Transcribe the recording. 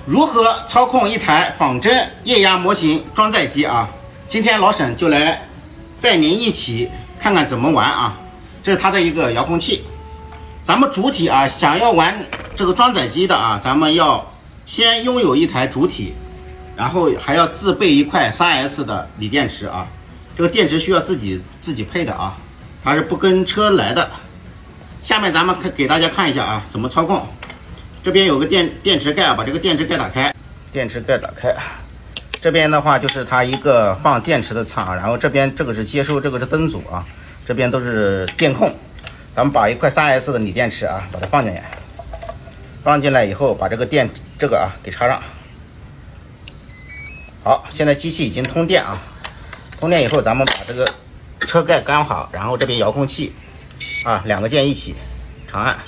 如何操控一台仿真液压模型装载机啊？今天老沈就来带您一起看看怎么玩啊。这是它的一个遥控器。咱们主体啊，想要玩这个装载机的啊，咱们要先拥有一台主体，然后还要自备一块 3S 的锂电池啊。这个电池需要自己配的啊，它是不跟车来的。下面咱们给大家看一下啊，怎么操控。这边有个电池盖啊，把这个电池盖打开，电池盖打开。这边的话就是它一个放电池的仓，然后这边这个是接收，这个是灯组啊，这边都是电控。咱们把一块 3S 的锂电池啊，把它放进来，放进来以后把这个给插上。好，现在机器已经通电啊，通电以后咱们把这个车盖刚好，然后这边遥控器啊，两个键一起长按。